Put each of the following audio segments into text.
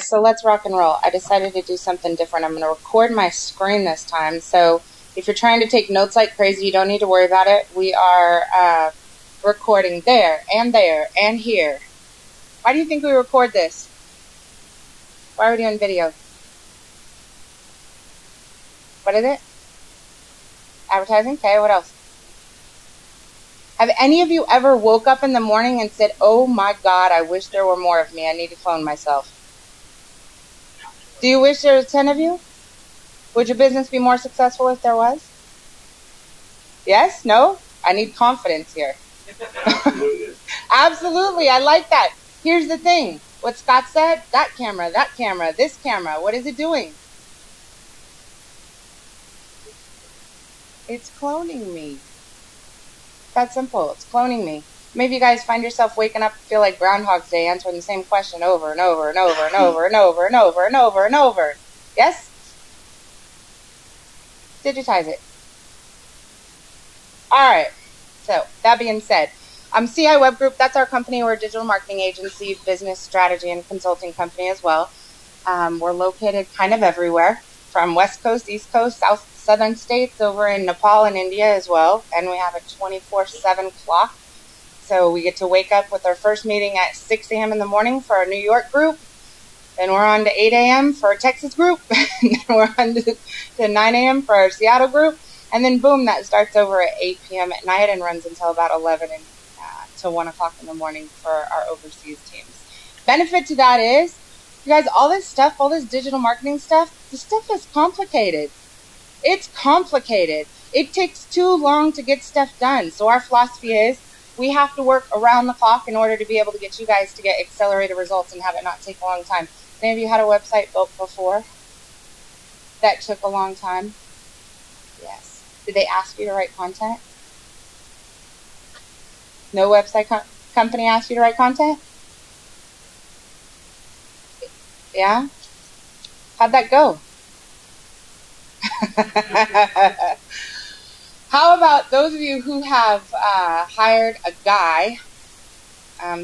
So let's rock and roll. I decided to do something different. I'm going to record my screen this time. So if you're trying to take notes like crazy, you don't need to worry about it. We are recording there and here. Why do you think we record this? Why are we doing video? What is it? Advertising? Okay, what else? Have any of you ever woke up in the morning and said, oh my God, I wish there were more of me. I need to clone myself. Do you wish there was 10 of you? Would your business be more successful if there was? Yes? No? I need confidence here. Absolutely. I like that. Here's the thing. What Scott said, that camera, this camera, what is it doing? It's cloning me. That's simple. It's cloning me. Maybe you guys find yourself waking up and feel like Groundhog's Day, answering the same question over and over and over and over and over and over and over and over. Yes? Digitize it. Alright. So, that being said, CI Web Group, that's our company. We're a digital marketing agency, business strategy, and consulting company as well. We're located kind of everywhere, from West Coast, East Coast, Southern states, over in Nepal and India as well. And we have a 24/7 clock. So we get to wake up with our first meeting at 6 a.m. in the morning for our New York group. Then we're on to 8 a.m. for our Texas group. And then we're on to 9 a.m. for our Seattle group. And then boom, that starts over at 8 p.m. at night and runs until about 11 to 1 o'clock in the morning for our overseas teams. Benefit to that is, you guys, all this stuff, all this digital marketing stuff, this stuff is complicated. It's complicated. It takes too long to get stuff done. So our philosophy is, we have to work around the clock in order to be able to get you guys to get accelerated results and have it not take a long time. Any of you had a website built before that took a long time? Yes. Did they ask you to write content? No website company asked you to write content? Yeah? How'd that go? How about those of you who have hired a guy,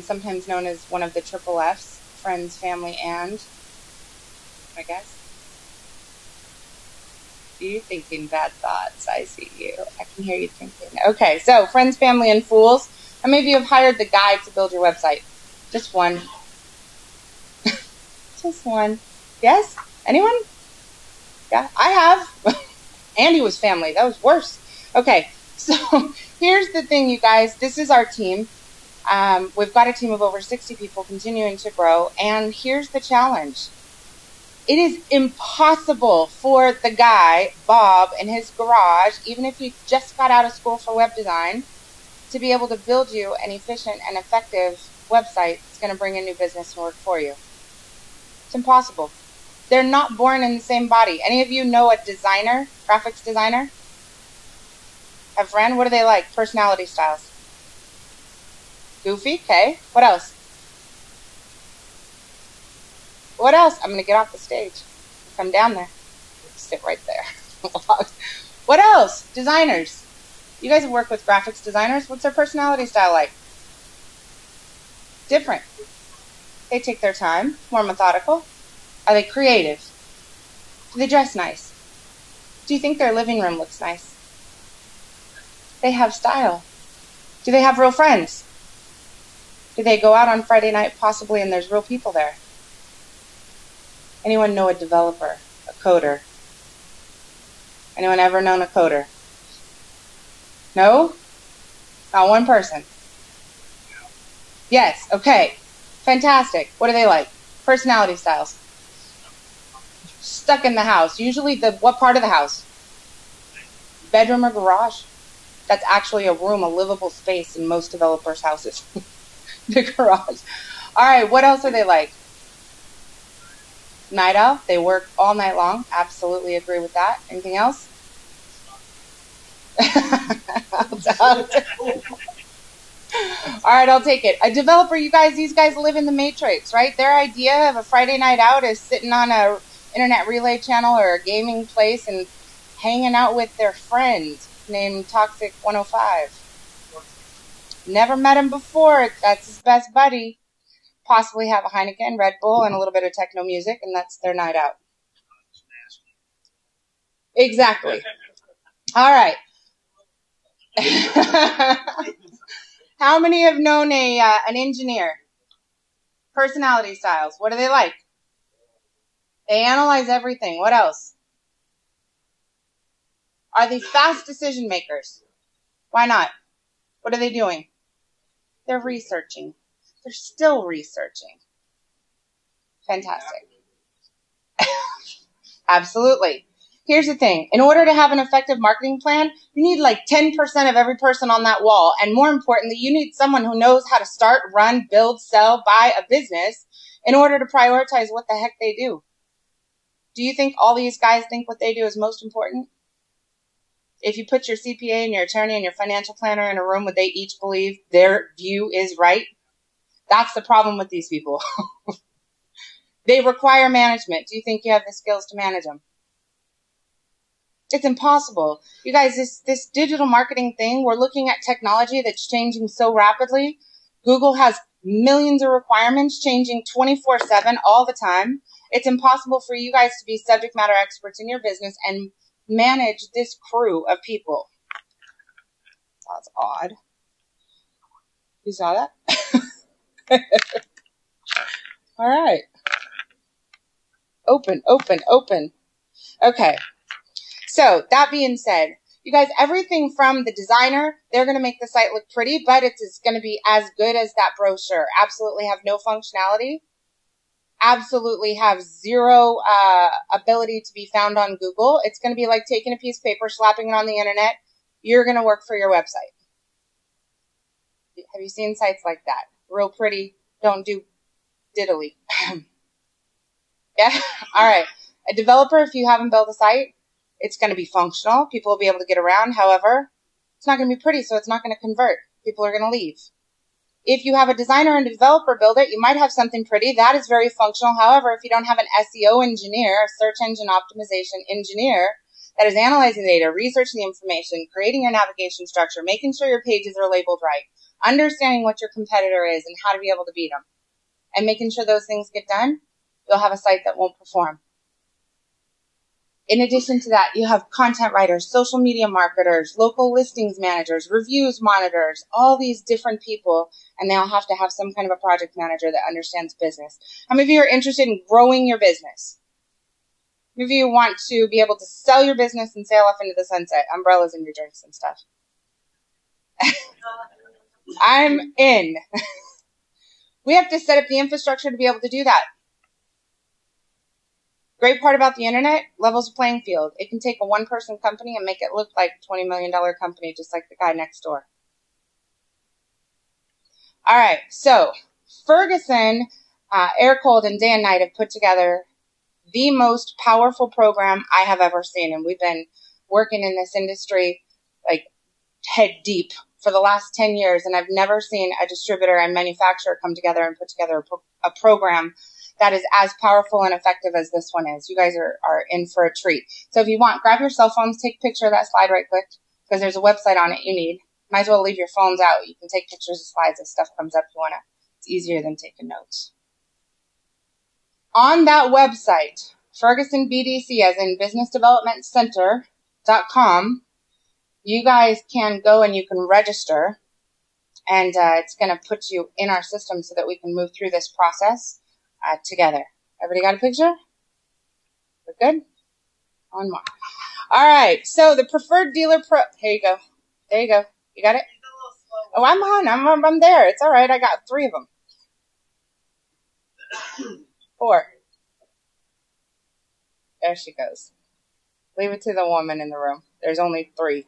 sometimes known as one of the triple Fs, friends, family, and, I guess? You thinking bad thoughts. I see you. I can hear you thinking. Okay, so friends, family, and fools. How many of you have hired the guy to build your website? Just one. Just one. Yes? Anyone? Yeah, I have. And he was family. That was worse. Okay, so here's the thing, you guys. This is our team. We've got a team of over 60 people continuing to grow. And here's the challenge. It is impossible for the guy, Bob, in his garage, even if he just got out of school for web design, to be able to build you an efficient and effective website that's going to bring in new business and work for you. It's impossible. They're not born in the same body. Any of you know a designer, graphics designer? A friend? What do they like? Personality styles. Goofy? Okay. What else? What else? I'm going to get off the stage. Come down there. Sit right there. What else? Designers. You guys have worked with graphics designers. What's their personality style like? Different. They take their time. More methodical. Are they creative? Do they dress nice? Do you think their living room looks nice? They have style. Do they have real friends? Do they go out on Friday night possibly and there's real people there? Anyone know a developer, a coder? Anyone ever known a coder? No? Not one person. Yes, okay. Fantastic. What do they like? Personality styles. Stuck in the house. Usually what part of the house? Bedroom or garage? That's actually a room, a livable space in most developers' houses. The garage. All right, what else are they like? Night owl. They work all night long. Absolutely agree with that. Anything else? All right, I'll take it. A developer, these guys live in the matrix, right? Their idea of a Friday night out is sitting on a internet relay channel or a gaming place and hanging out with their friend named Toxic 105. Never met him before. That's his best buddy. possibly have a Heineken, Red Bull, and a little bit of techno music, and that's their night out. Exactly. All right. How many have known an engineer? Personality styles. What do they like? They analyze everything. What else? Are they fast decision makers? Why not? What are they doing? They're researching. They're still researching. Fantastic. Absolutely. Here's the thing. In order to have an effective marketing plan, you need like 10% of every person on that wall. And more importantly, you need someone who knows how to start, run, build, sell, buy a business in order to prioritize what the heck they do. Do you think all these guys think what they do is most important? If you put your CPA and your attorney and your financial planner in a room, would they each believe their view is right? That's the problem with these people. They require management. Do you think you have the skills to manage them? It's impossible. You guys, this digital marketing thing, we're looking at technology that's changing so rapidly. Google has millions of requirements changing 24/7 all the time. It's impossible for you guys to be subject matter experts in your business and manage this crew of people. That's odd. You saw that? All right. Open. Okay. So that being said, you guys, everything from the designer, they're going to make the site look pretty, but it's going to be as good as that brochure. Absolutely have no functionality. Absolutely have zero ability to be found on Google. It's going to be like taking a piece of paper, slapping it on the internet. You're going to work for your website. Have you seen sites like that? Real pretty. Don't do diddly. Yeah? All right. A developer, if you haven't built a site, it's going to be functional. People will be able to get around. However, it's not going to be pretty, so it's not going to convert. People are going to leave. If you have a designer and a developer build it, you might have something pretty. That is very functional. However, if you don't have an SEO engineer, a search engine optimization engineer, that is analyzing the data, researching the information, creating your navigation structure, making sure your pages are labeled right, understanding what your competitor is and how to be able to beat them, and making sure those things get done, you'll have a site that won't perform. In addition to that, you have content writers, social media marketers, local listings managers, reviews monitors, all these different people, and they all have to have some kind of a project manager that understands business. How many of you are interested in growing your business? How many of you want to be able to sell your business and sail off into the sunset, umbrellas in your drinks and stuff? I'm in. We have to set up the infrastructure to be able to do that. Great part about the internet, levels the playing field. It can take a one-person company and make it look like a $20 million company, just like the guy next door. All right, so Ferguson, Air Cold, and Day and Night have put together the most powerful program I have ever seen, and we've been working in this industry like head deep for the last 10 years, and I've never seen a distributor and manufacturer come together and put together a program that is as powerful and effective as this one is. You guys are in for a treat. So if you want, grab your cell phones, take a picture of that slide right quick, because there's a website on it you need. Might as well leave your phones out. You can take pictures of slides if stuff comes up you want to. It's easier than taking notes. On that website, Ferguson BDC, as in businessdevelopmentcenter.com, you guys can go and you can register, and it's going to put you in our system so that we can move through this process together. Everybody got a picture? We're good? One more. All right. So the preferred dealer here you go. There you go. You got it? Oh, I'm on. I'm there. It's all right. I got 3 of them. 4. There she goes. Leave it to the woman in the room. There's only 3.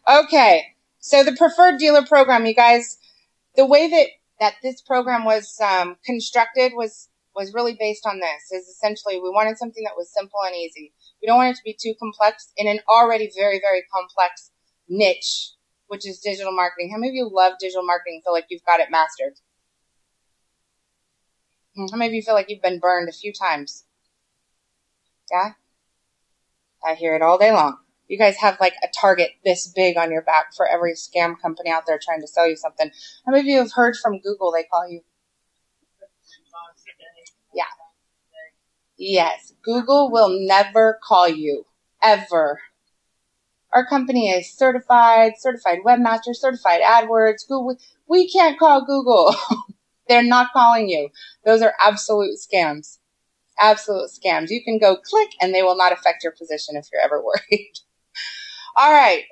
Okay. So the preferred dealer program, you guys, the way that this program was constructed was really based on this. Is essentially we wanted something that was simple and easy. We don't want it to be too complex in an already very, very complex niche, which is digital marketing. How many of you love digital marketing, feel like you've got it mastered? How many of you feel like you've been burned a few times? Yeah? I hear it all day long. You guys have like a target this big on your back for every scam company out there trying to sell you something. How many of you have heard from Google they call you? Yeah. Yes. Google will never call you, ever. Our company is certified webmaster, certified AdWords. Google, we can't call Google. They're not calling you. Those are absolute scams. Absolute scams. You can go click and they will not affect your position if you're ever worried. All right.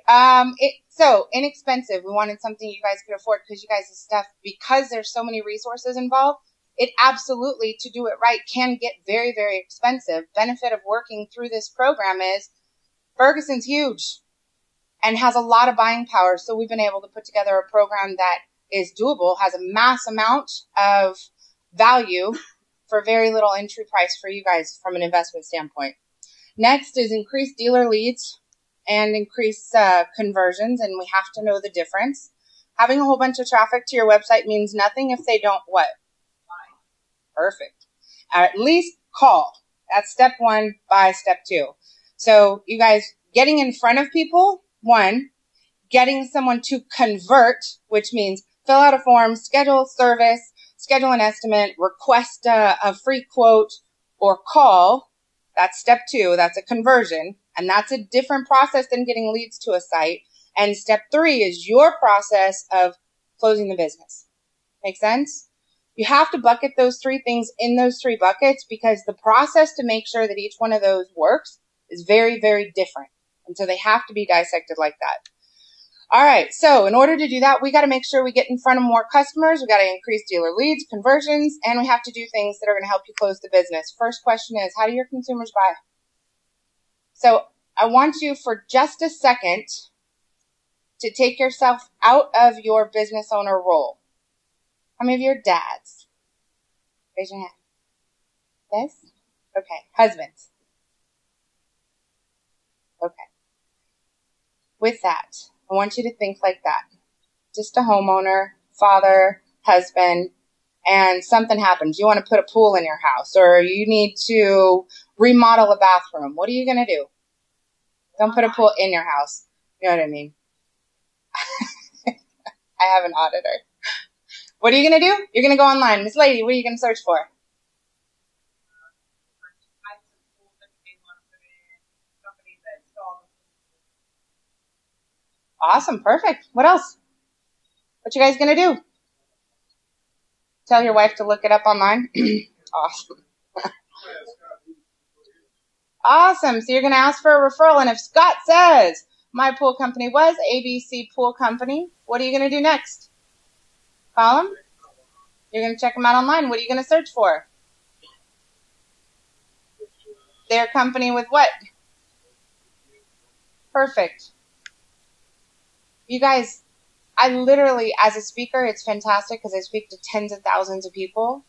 So inexpensive. We wanted something you guys could afford because you guys' stuff, because there's so many resources involved, it absolutely, to do it right, can get very, very expensive. Benefit of working through this program is Ferguson's huge and has a lot of buying power. So we've been able to put together a program that is doable, has a mass amount of value for very little entry price for you guys from an investment standpoint. Next is increase dealer leads and increase conversions, and we have to know the difference. Having a whole bunch of traffic to your website means nothing if they don't what? Perfect. At least call. That's step one. Buy step two. So you guys getting in front of people, one, getting someone to convert, which means fill out a form, schedule service, schedule an estimate, request a free quote, or call. That's step two. That's a conversion. And that's a different process than getting leads to a site. And step three is your process of closing the business. Make sense? You have to bucket those three things in those three buckets because the process to make sure that each one of those works is very, very different. And so they have to be dissected like that. All right. So in order to do that, we got to make sure we get in front of more customers. We got to increase dealer leads, conversions, and we have to do things that are going to help you close the business. First question is, how do your consumers buy? So I want you for just a second to take yourself out of your business owner role. How many of you are dads? Raise your hand. Yes? Okay. Husbands. Okay. With that, I want you to think like that. Just a homeowner, father, husband, and something happens. You want to put a pool in your house, or you need to remodel a bathroom. What are you going to do? Don't put a pool in your house. You know what I mean? I have an auditor. What are you going to do? You're going to go online. Miss Lady, what are you going to search for? Awesome. Perfect. What else? What you guys going to do? Tell your wife to look it up online? Awesome. Awesome. So you're going to ask for a referral. And if Scott says, my pool company was ABC Pool Company, what are you going to do next? Call him? You're going to check them out online. What are you going to search for? Their company with what? Perfect. You guys, I literally, as a speaker, it's fantastic because I speak to tens of thousands of people.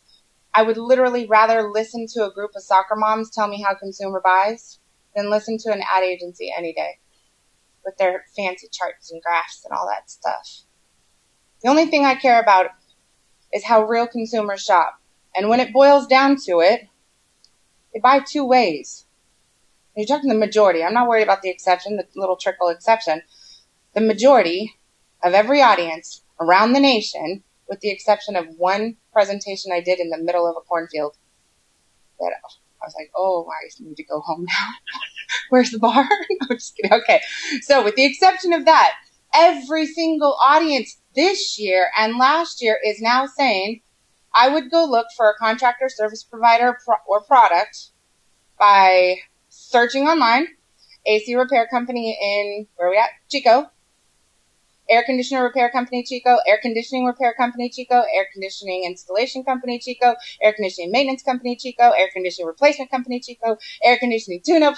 I would literally rather listen to a group of soccer moms tell me how consumer buys than listen to an ad agency any day with their fancy charts and graphs and all that stuff. The only thing I care about is how real consumers shop. And when it boils down to it, they buy two ways. You're talking the majority. I'm not worried about the exception, the little trickle exception. The majority of every audience around the nation, with the exception of one presentation I did in the middle of a cornfield, that I was like, oh, I need to go home now. Where's the bar? I'm just kidding. Okay. So with the exception of that, every single audience this year and last year is now saying, I would go look for a contractor, service provider, or product by searching online, AC repair company in, where are we at? Chico. Air conditioner repair company Chico, air conditioning repair company Chico, air conditioning installation company Chico, air conditioning maintenance company Chico, air conditioning replacement company Chico, air conditioning tune-up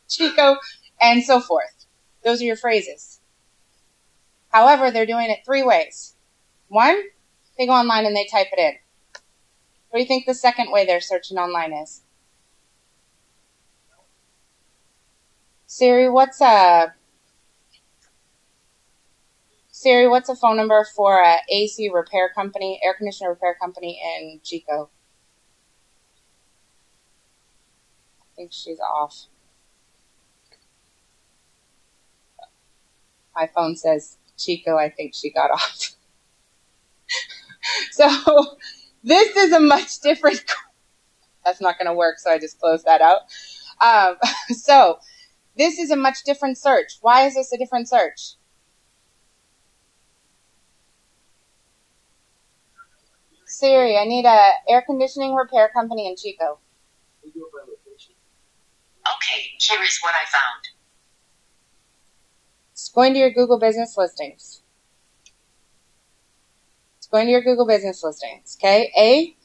Chico, and so forth. Those are your phrases. However, they're doing it three ways. One, they go online and they type it in. What do you think the second way they're searching online is? Siri, what's a phone number for a AC repair company, air conditioner repair company in Chico? I think she's off. My phone says, Chico, I think she got off. So this is a much different, that's not going to work, so I just closed that out. So this is a much different search. Why is this a different search? Siri, I need a air conditioning repair company in Chico. Okay, here is what I found. It's going to your Google business listings. It's going to your Google business listings, okay?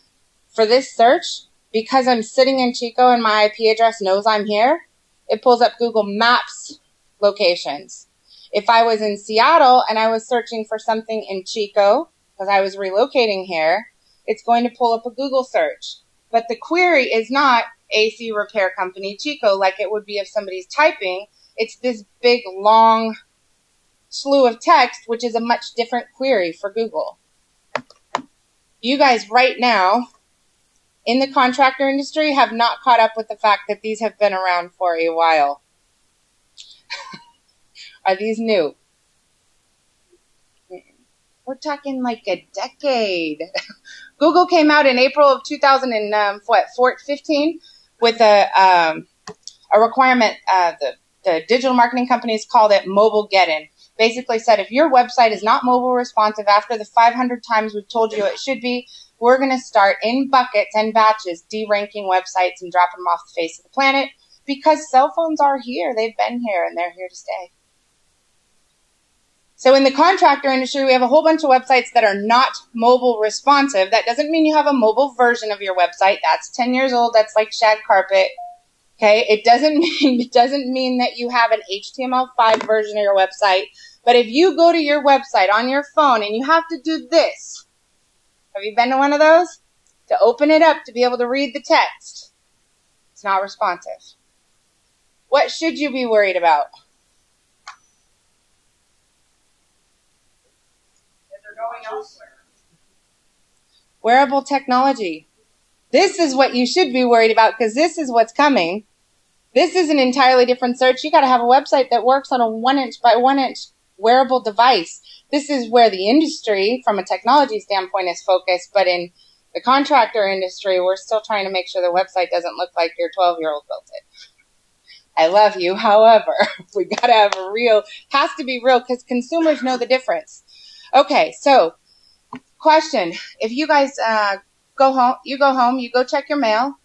For this search, because I'm sitting in Chico and my IP address knows I'm here, it pulls up Google Maps locations. If I was in Seattle and I was searching for something in Chico, because I was relocating here, it's going to pull up a Google search. But the query is not AC Repair Company Chico like it would be if somebody's typing. It's this big, long slew of text, which is a much different query for Google. You guys right now in the contractor industry have not caught up with the fact that these have been around for a while. Are these new? We're talking like a decade. Google came out in April of 2015 with a requirement. The digital marketing companies called it mobile get-in. Basically said if your website is not mobile responsive after the 500 times we've told you it should be, we're going to start in buckets and batches deranking websites and dropping them off the face of the planet because cell phones are here. They've been here and they're here to stay. So in the contractor industry, we have a whole bunch of websites that are not mobile responsive. That doesn't mean you have a mobile version of your website. That's 10 years old. That's like shag carpet. Okay. It doesn't mean that you have an HTML5 version of your website. But if you go to your website on your phone and you have to do this, have you been to one of those? To open it up to be able to read the text. It's not responsive. What should you be worried about? Going elsewhere. Wearable technology. This is what you should be worried about because this is what's coming. This is an entirely different search. You got to have a website that works on a 1-inch by 1-inch wearable device. This is where the industry, from a technology standpoint, is focused. But in the contractor industry, we're still trying to make sure the website doesn't look like your 12-year-old built it. I love you. However, we got to have a real, has to be real because consumers know the difference. Okay, so question. If you guys go home, you go check your mail,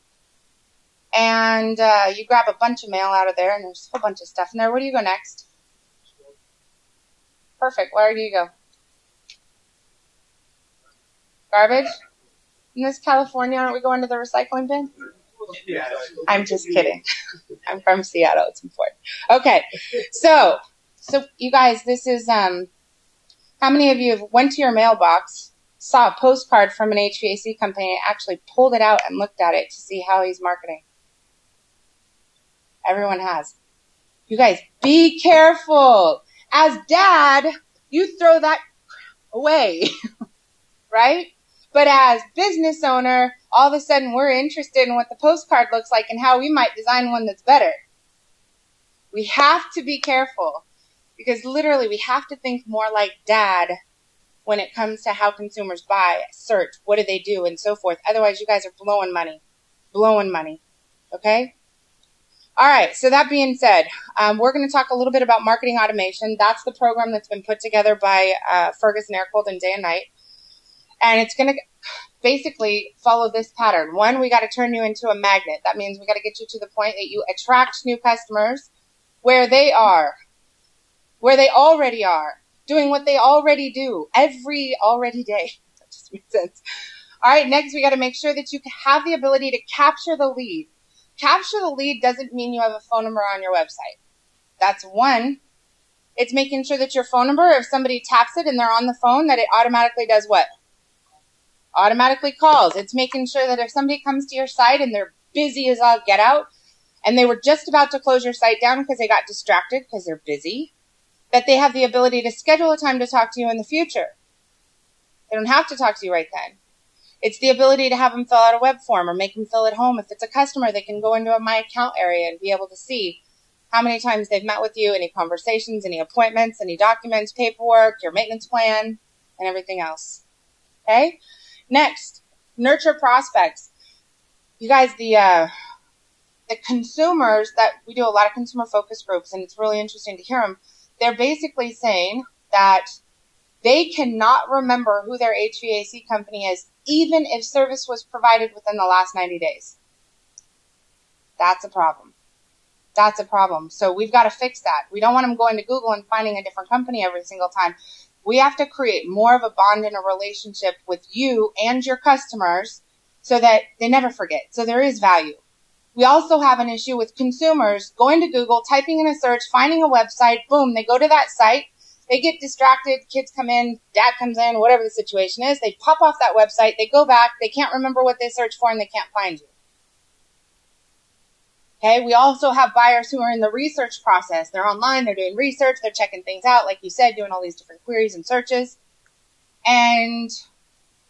and you grab a bunch of mail out of there, and there's a whole bunch of stuff in there. Where do you go next? Perfect. Where do you go? Garbage? In this California, aren't we going to the recycling bin? Yeah. I'm just kidding. I'm from Seattle. It's important. Okay, so you guys, this is how many of you have went to your mailbox, saw a postcard from an HVAC company, and actually pulled it out and looked at it to see how he's marketing? Everyone has. You guys, be careful. As dad, you throw that away, right? But as business owner, all of a sudden we're interested in what the postcard looks like and how we might design one that's better. We have to be careful. Because literally we have to think more like dad when it comes to how consumers buy, search, what do they do, and so forth. Otherwise, you guys are blowing money. Blowing money. Okay? All right. So that being said, we're going to talk a little bit about marketing automation. That's the program that's been put together by Ferguson Air Cold and Day and Night. And it's going to basically follow this pattern. One, we got to turn you into a magnet. That means we got to get you to the point that you attract new customers where they are. Where they already are, doing what they already do every day. That just makes sense. All right, next we got to make sure that you have the ability to capture the lead. Capture the lead doesn't mean you have a phone number on your website. That's one. It's making sure that your phone number, if somebody taps it and they're on the phone, that it automatically does what? Automatically calls. It's making sure that if somebody comes to your site and they're busy as all get out, and they were just about to close your site down because they got distracted because they're busy, that they have the ability to schedule a time to talk to you in the future. They don't have to talk to you right then. It's the ability to have them fill out a web form or make them fill it home. If it's a customer, they can go into a My Account area and be able to see how many times they've met with you, any conversations, any appointments, any documents, paperwork, your maintenance plan, and everything else. Okay? Next, nurture prospects. You guys, the consumers that we do a lot of consumer focus groups, and it's really interesting to hear them. They're basically saying that they cannot remember who their HVAC company is, even if service was provided within the last 90 days. That's a problem. That's a problem. So we've got to fix that. We don't want them going to Google and finding a different company every single time. We have to create more of a bond and a relationship with you and your customers so that they never forget. So there is value. We also have an issue with consumers going to Google, typing in a search, finding a website, boom, they go to that site, they get distracted, kids come in, dad comes in, whatever the situation is, they pop off that website, they go back, they can't remember what they searched for, and they can't find you. Okay, we also have buyers who are in the research process. They're online, they're doing research, they're checking things out, like you said, doing all these different queries and searches, and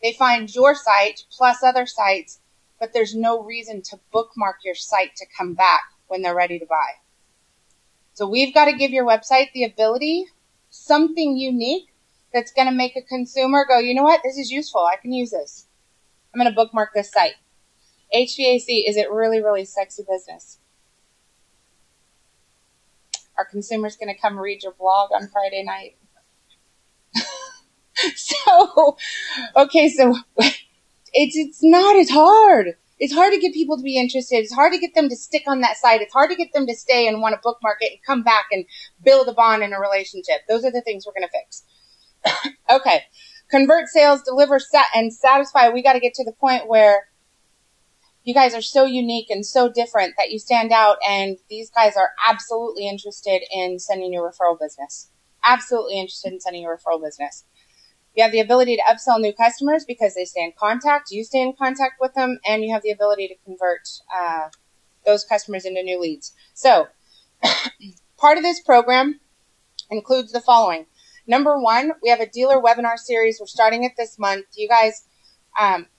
they find your site plus other sites, but there's no reason to bookmark your site to come back when they're ready to buy. So we've got to give your website the ability, something unique that's going to make a consumer go, you know what, this is useful. I can use this. I'm going to bookmark this site. HVAC is a really, really sexy business. Are consumers going to come read your blog on Friday night? So it's not as hard. It's hard to get people to be interested. It's hard to get them to stick on that site. It's hard to get them to stay and want to bookmark it and come back and build a bond in a relationship. Those are the things we're going to fix. Okay. Convert sales, deliver, and satisfy. We got to get to the point where you guys are so unique and so different that you stand out, and these guys are absolutely interested in sending you referral business. Absolutely interested in sending you referral business. You have the ability to upsell new customers because they stay in contact. You stay in contact with them, and you have the ability to convert those customers into new leads. So part of this program includes the following. Number one, we have a dealer webinar series. We're starting it this month. You guys,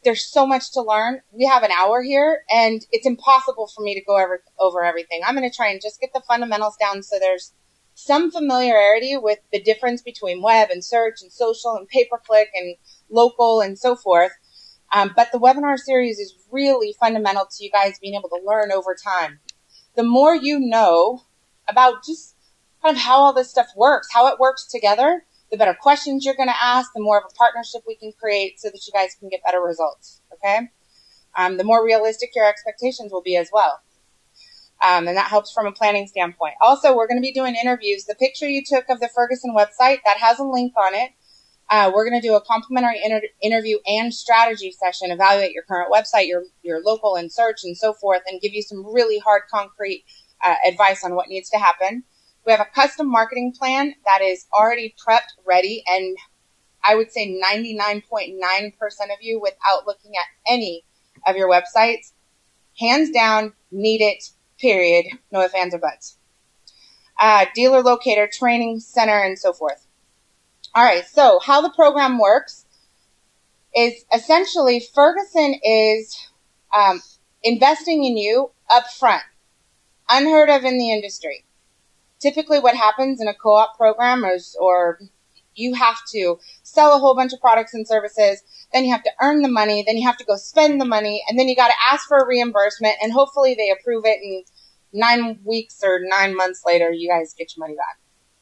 there's so much to learn. We have an hour here, and it's impossible for me to go over everything. I'm going to try and just get the fundamentals down so there's some familiarity with the difference between web and search and social and pay-per-click and local and so forth. But the webinar series is really fundamental to you guys being able to learn over time. The more you know about just kind of how all this stuff works, how it works together, the better questions you're going to ask, the more of a partnership we can create so that you guys can get better results, okay? The more realistic your expectations will be as well. And that helps from a planning standpoint. Also, we're going to be doing interviews. The picture you took of the Ferguson website, that has a link on it. We're going to do a complimentary interview and strategy session, evaluate your current website, your local and search and so forth, and give you some really hard, concrete advice on what needs to happen. We have a custom marketing plan that is already prepped, ready, and I would say 99.9% of you, without looking at any of your websites, hands down, need it. Period. No ifs, ands, or buts. Dealer locator, training center, and so forth. All right. So how the program works is essentially Ferguson is investing in you up front. Unheard of in the industry. Typically what happens in a co-op program is, or you have to sell a whole bunch of products and services, then you have to earn the money, then you have to go spend the money, and then you got to ask for a reimbursement, and hopefully they approve it, and 9 weeks or 9 months later, you guys get your money back.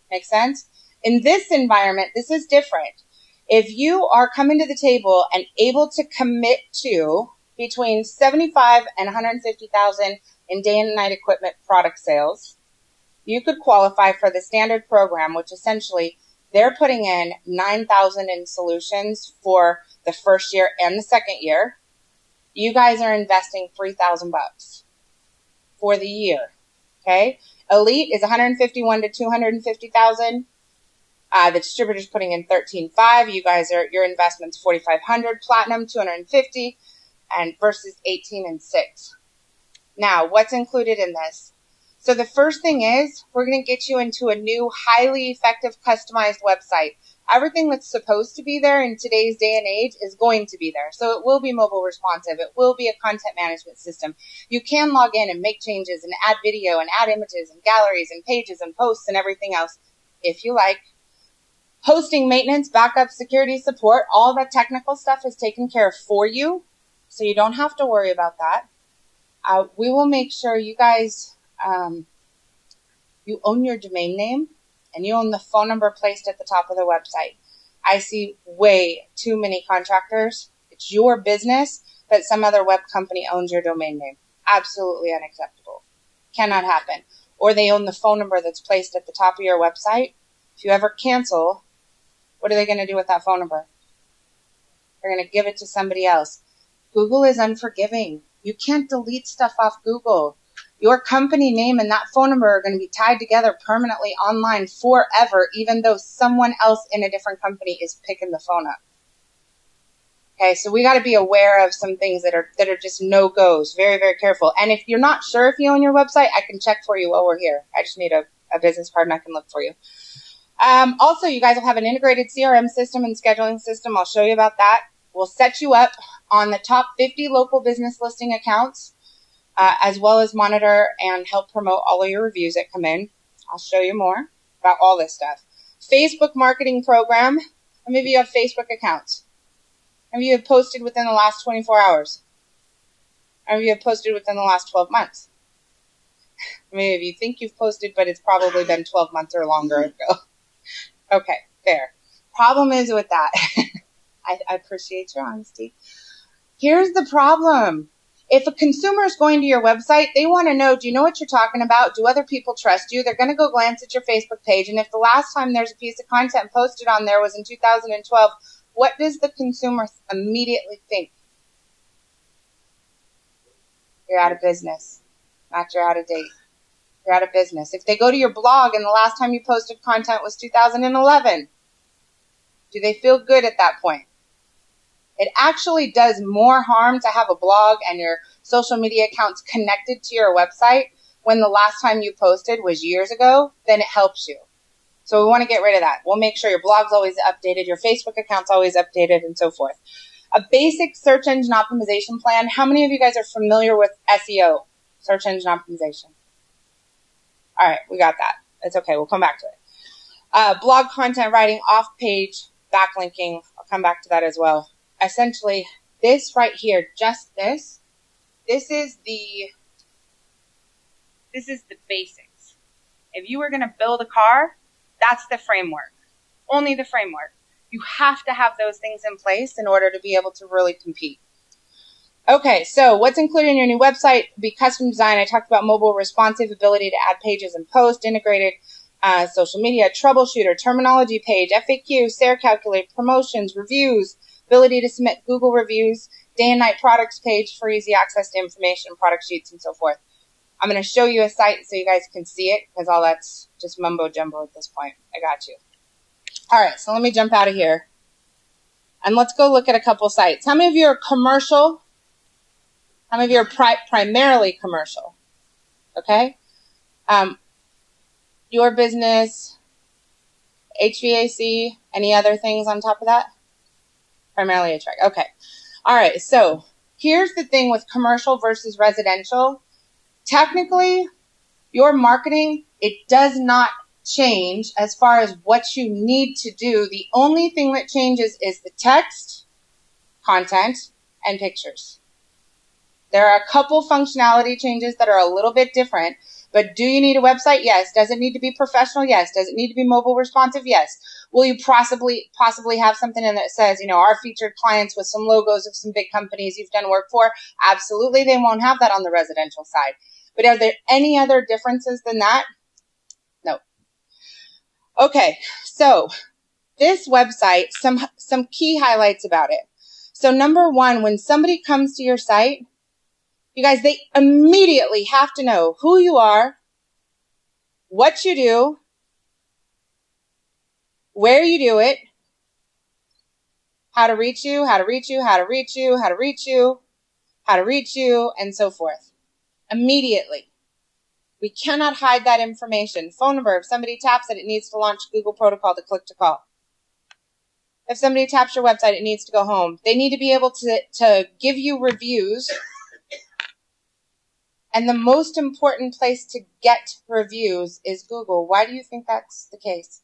Make sense? In this environment, this is different. If you are coming to the table and able to commit to between $75,000 and $150,000 in day and night equipment product sales, you could qualify for the standard program, which essentially they're putting in $9,000 in solutions for the first year and the second year. You guys are investing $3,000 for the year. Okay. Elite is $151,000 to $250,000. The distributor's putting in $13,500. You guys are, your investment's $4,500. Platinum, $250,000, and versus $18,000 and $6,000. Now, what's included in this? So the first thing is we're going to get you into a new, highly effective, customized website. Everything that's supposed to be there in today's day and age is going to be there. So it will be mobile responsive. It will be a content management system. You can log in and make changes and add video and add images and galleries and pages and posts and everything else if you like. Hosting, maintenance, backup, security, support, all that technical stuff is taken care of for you. So you don't have to worry about that. We will make sure you guys, you own your domain name and you own the phone number placed at the top of the website. I see way too many contractors. It's your business, but some other web company owns your domain name. Absolutely unacceptable. Cannot happen. Or they own the phone number that's placed at the top of your website. If you ever cancel, what are they going to do with that phone number? They're going to give it to somebody else. Google is unforgiving. You can't delete stuff off Google. Your company name and that phone number are going to be tied together permanently online forever, even though someone else in a different company is picking the phone up. Okay, so we got to be aware of some things that are just no-goes. Very, very careful. And if you're not sure if you own your website, I can check for you while we're here. I just need a business card and I can look for you. Also, you guys will have an integrated CRM system and scheduling system. I'll show you about that. We'll set you up on the top 50 local business listing accounts, as well as monitor and help promote all of your reviews that come in. I'll show you more about all this stuff. Facebook marketing program. How many of you have Facebook accounts? How many of you have posted within the last 24 hours? How many of you have posted within the last 12 months? How many of you think you've posted, but it's probably been 12 months or longer ago? Okay, fair. Problem is with that. I appreciate your honesty. Here's the problem. If a consumer is going to your website, they want to know, do you know what you're talking about? Do other people trust you? They're going to go glance at your Facebook page. And if the last time there's a piece of content posted on there was in 2012, what does the consumer immediately think? You're out of business. Not you're out of date. You're out of business. If they go to your blog and the last time you posted content was 2011, do they feel good at that point? It actually does more harm to have a blog and your social media accounts connected to your website when the last time you posted was years ago than it helps you. So we want to get rid of that. We'll make sure your blog's always updated, your Facebook account's always updated, and so forth. A basic search engine optimization plan. How many of you guys are familiar with SEO, search engine optimization? All right, we got that. It's okay. We'll come back to it. Blog content writing, off-page backlinking. I'll come back to that as well. Essentially, this right here, just this is the basics. If you were going to build a car, that's the framework. Only the framework. You have to have those things in place in order to be able to really compete. Okay, so what's included in your new website? Be custom design. I talked about mobile responsive, ability to add pages and post, integrated social media, troubleshooter, terminology page, FAQ, SARE calculate, promotions, reviews, ability to submit Google reviews, day and night products page for easy access to information, product sheets, and so forth. I'm going to show you a site so you guys can see it because all that's just mumbo jumbo at this point. I got you. All right, so let me jump out of here. And let's go look at a couple sites. How many of you are commercial? How many of you are primarily commercial? Okay? Your business, HVAC, any other things on top of that? Primarily HVAC. Okay. All right, so here's the thing with commercial versus residential. Technically, your marketing, it does not change as far as what you need to do. The only thing that changes is the text, content, and pictures. There are a couple functionality changes that are a little bit different, but do you need a website? Yes. Does it need to be professional? Yes. Does it need to be mobile responsive? Yes. Will you possibly have something in that says, our featured clients with some logos of some big companies you've done work for? Absolutely. They won't have that on the residential side. But are there any other differences than that? No. Okay. So this website, some key highlights about it. So number one, when somebody comes to your site, you guys, they immediately have to know who you are, what you do, where you do it, how to reach you, how to reach you, how to reach you, how to reach you, how to reach you, and so forth. Immediately. We cannot hide that information. Phone number, if somebody taps it, it needs to launch Google protocol to click to call. If somebody taps your website, it needs to go home. They need to be able to give you reviews. And the most important place to get reviews is Google. Why do you think that's the case?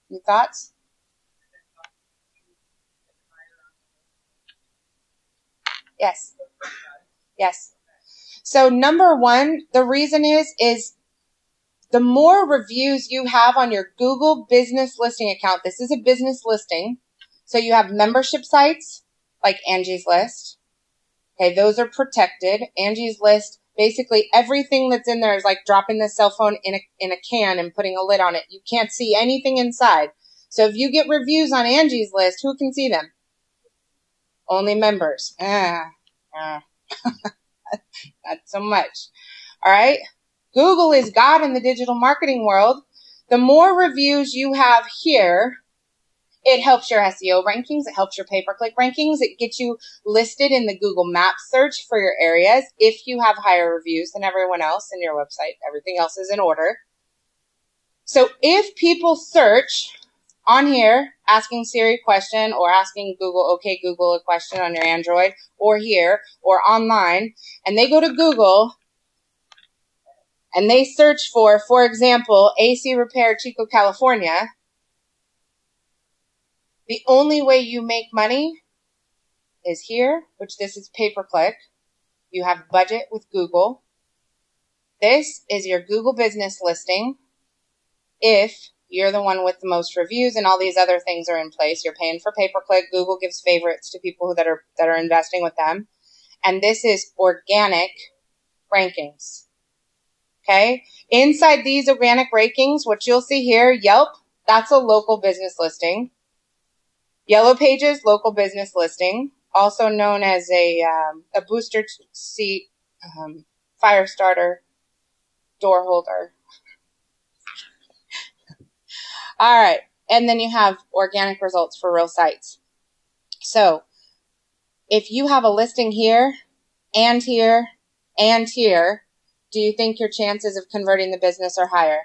Any thoughts? Yes. Yes. So number one, the reason is the more reviews you have on your Google business listing account, this is a business listing. So you have membership sites like Angie's List. Okay, those are protected. Angie's List, basically everything that's in there is like dropping the cell phone in a can and putting a lid on it. You can't see anything inside. So if you get reviews on Angie's List, who can see them? Only members. Not so much. All right. Google is God in the digital marketing world. The more reviews you have here, it helps your SEO rankings. It helps your pay-per-click rankings. It gets you listed in the Google Maps search for your areas if you have higher reviews than everyone else in your website. Everything else is in order. So if people search on here, asking Siri a question or asking Google, okay, Google a question on your Android or here or online, and they go to Google and they search for example, AC repair Chico, California, the only way you make money is here, which this is pay-per-click. You have budget with Google. This is your Google business listing. If you're the one with the most reviews and all these other things are in place, you're paying for pay-per-click. Google gives favorites to people that are investing with them. And this is organic rankings. Okay? Inside these organic rankings, what you'll see here, Yelp, that's a local business listing. Yellow Pages, local business listing, also known as a booster seat, fire starter, door holder. All right. And then you have organic results for real sites. So if you have a listing here and here and here, do you think your chances of converting the business are higher?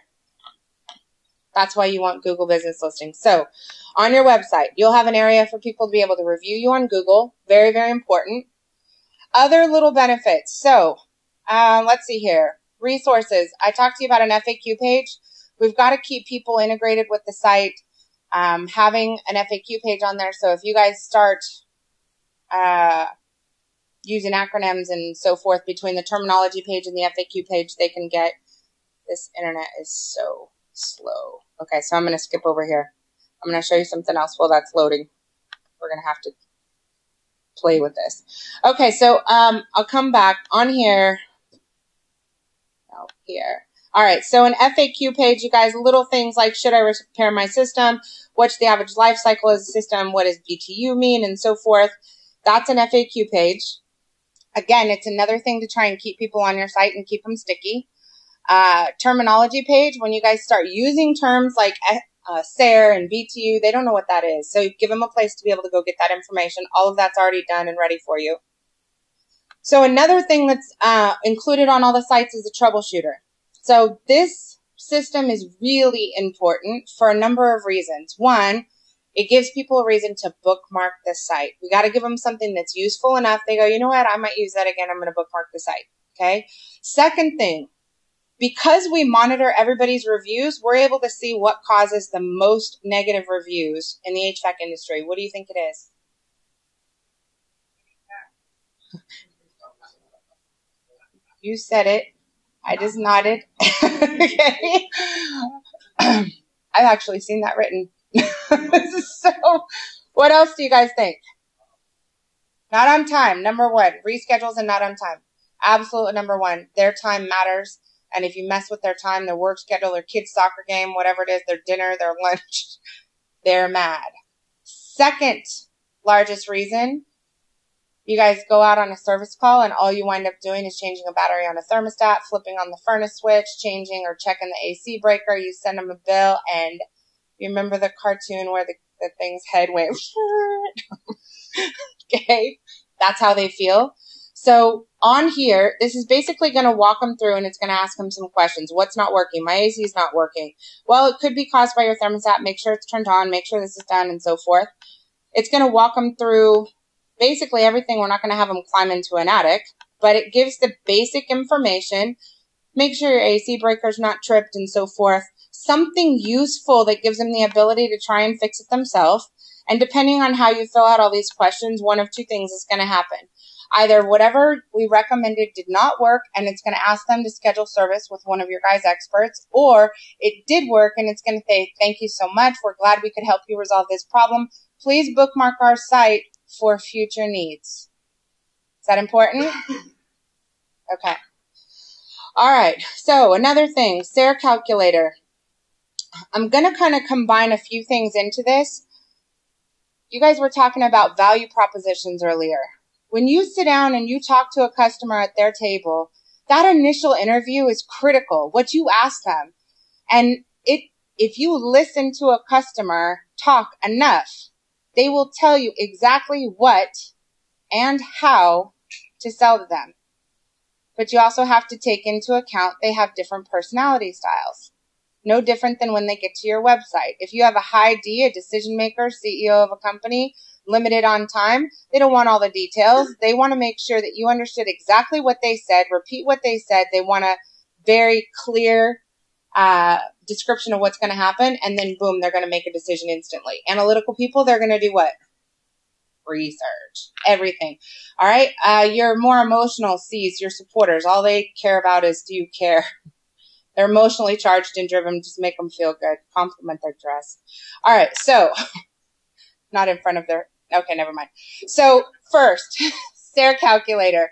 That's why you want Google business listings. So on your website, you'll have an area for people to be able to review you on Google. Very, very important. Other little benefits. So let's see here. Resources. I talked to you about an FAQ page. We've got to keep people integrated with the site, having an FAQ page on there. So if you guys start using acronyms and so forth between the terminology page and the FAQ page, they can get, this internet is so slow. Okay, so I'm going to skip over here. I'm going to show you something else while that's loading. We're going to have to play with this. Okay, so I'll come back on here. Oh, here. All right, so an FAQ page, you guys, little things like, should I repair my system? What's the average life cycle of the system? What does BTU mean? And so forth. That's an FAQ page. Again, it's another thing to try and keep people on your site and keep them sticky. Terminology page, when you guys start using terms like SARE and BTU, they don't know what that is. So give them a place to be able to go get that information. All of that's already done and ready for you. So another thing that's included on all the sites is a troubleshooter. So this system is really important for a number of reasons. One, it gives people a reason to bookmark the site. We got to give them something that's useful enough. They go, you know what? I might use that again. I'm going to bookmark the site. Okay. Second thing, because we monitor everybody's reviews, we're able to see what causes the most negative reviews in the HVAC industry. What do you think it is? You said it. I just nodded. Okay. I've actually seen that written. So, what else do you guys think? Not on time. Number one, reschedules and not on time. Absolute number one. Their time matters. And if you mess with their time, their work schedule, their kids' soccer game, whatever it is, their dinner, their lunch, they're mad. Second largest reason, you guys go out on a service call and all you wind up doing is changing a battery on a thermostat, flipping on the furnace switch, changing or checking the AC breaker. You send them a bill, and you remember the cartoon where the thing's head went, okay? That's how they feel. So on here, this is basically going to walk them through and it's going to ask them some questions. What's not working? My AC is not working. Well, it could be caused by your thermostat. Make sure it's turned on. Make sure this is done and so forth. It's going to walk them through basically everything. We're not going to have them climb into an attic, but it gives the basic information. Make sure your AC breaker's not tripped and so forth. Something useful that gives them the ability to try and fix it themselves. And depending on how you fill out all these questions, one of two things is going to happen. Either whatever we recommended did not work and it's going to ask them to schedule service with one of your guys' experts, or it did work and it's going to say, thank you so much. We're glad we could help you resolve this problem. Please bookmark our site for future needs. Is that important? Okay. All right. So another thing, SARE calculator. I'm going to kind of combine a few things into this. You guys were talking about value propositions earlier. When you sit down and you talk to a customer at their table, that initial interview is critical, what you ask them. And if you listen to a customer talk enough, they will tell you exactly what and how to sell to them. But you also have to take into account they have different personality styles. No different than when they get to your website. If you have a high D, a decision maker, CEO of a company, limited on time, they don't want all the details. They want to make sure that you understood exactly what they said, repeat what they said. They want a very clear description of what's going to happen, and then boom, they're going to make a decision instantly. Analytical people, they're going to do what? Research. Everything. All right? Your more emotional C's, your supporters, all they care about is, do you care? They're emotionally charged and driven. Just make them feel good. Compliment their dress. All right, so not in front of their, okay, never mind. So first, SARE calculator.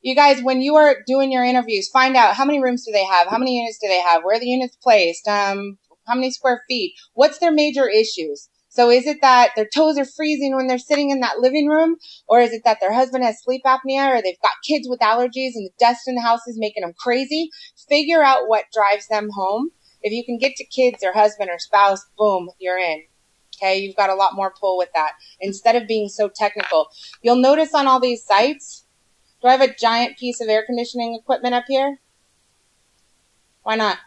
You guys, when you are doing your interviews, find out how many rooms do they have? How many units do they have? Where are the units placed? How many square feet? What's their major issues? So is it that their toes are freezing when they're sitting in that living room? Or is it that their husband has sleep apnea, or they've got kids with allergies and the dust in the house is making them crazy? Figure out what drives them home. If you can get to kids or husband or spouse, boom, you're in. Okay, you've got a lot more pull with that. Instead of being so technical. You'll notice on all these sites, do I have a giant piece of air conditioning equipment up here? Why not?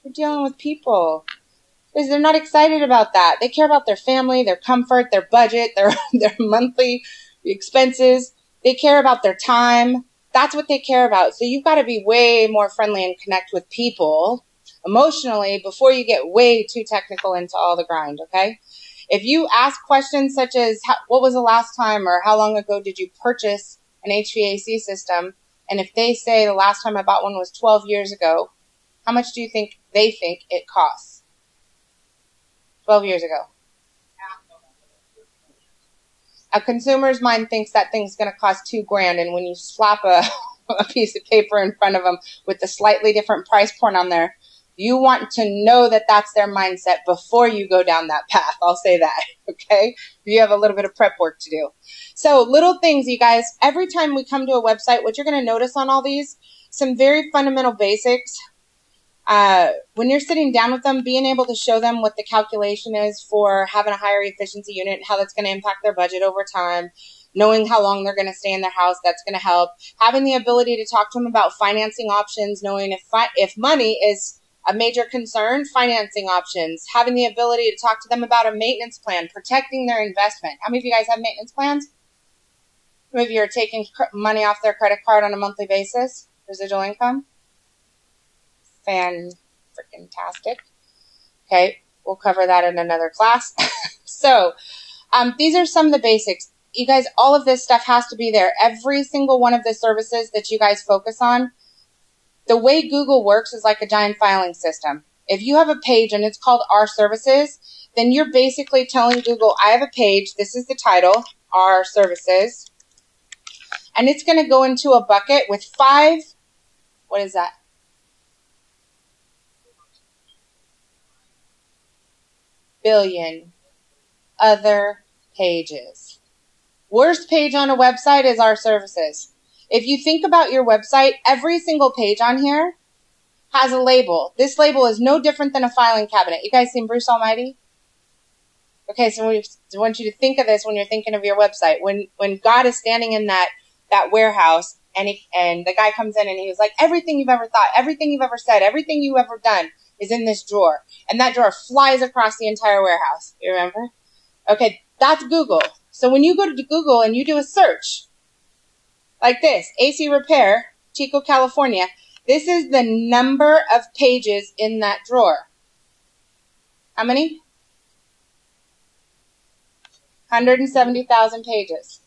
We're dealing with people. Because they're not excited about that. They care about their family, their comfort, their budget, their monthly expenses. They care about their time. That's what they care about. So you've got to be way more friendly and connect with people emotionally before you get way too technical into all the grind, okay? If you ask questions such as, what was the last time, or how long ago did you purchase an HVAC system? And if they say the last time I bought one was 12 years ago, how much do you think they think it costs? 12 years ago. A consumer's mind thinks that thing's going to cost $2,000, and when you slap a piece of paper in front of them with a slightly different price point on there, you want to know that that's their mindset before you go down that path. I'll say that, okay? You have a little bit of prep work to do. So little things, you guys. Every time we come to a website, what you're going to notice on all these, some very fundamental basics. When you're sitting down with them, being able to show them what the calculation is for having a higher efficiency unit, how that's going to impact their budget over time, knowing how long they're going to stay in their house, that's going to help. Having the ability to talk to them about financing options, knowing if money is a major concern, financing options. Having the ability to talk to them about a maintenance plan, protecting their investment. How many of you guys have maintenance plans? How many of you are taking money off their credit card on a monthly basis? Residual income? Fan-freaking-tastic. Okay, we'll cover that in another class. So, these are some of the basics. You guys, all of this stuff has to be there. Every single one of the services that you guys focus on, the way Google works is like a giant filing system. If you have a page and it's called Our Services, then you're basically telling Google, I have a page, this is the title, Our Services, and it's going to go into a bucket with 5, what is that? Billion other pages. Worst page on a website is Our Services. If you think about your website, every single page on here has a label. This label is no different than a filing cabinet. You guys seen Bruce Almighty? Okay, so I want you to think of this when you're thinking of your website. When God is standing in that warehouse, and the guy comes in and he was like, everything you've ever thought, everything you've ever said, everything you've ever done is in this drawer. And that drawer flies across the entire warehouse. You remember? Okay, that's Google. So when you go to Google and you do a search like this, AC repair, Chico, California, this is the number of pages in that drawer. How many? 170,000 pages.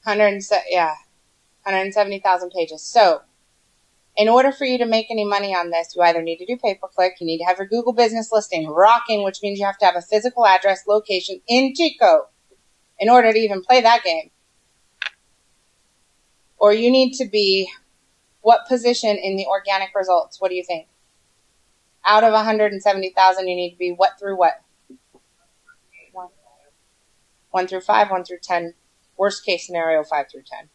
170,000 pages. So, in order for you to make any money on this, you either need to do pay-per-click, you need to have your Google business listing rocking, which means you have to have a physical address location in Chico in order to even play that game. Or you need to be what position in the organic results? What do you think? Out of 170,000, you need to be what through what? 1 through 5, 1 through 10. Worst case scenario, 5 through 10.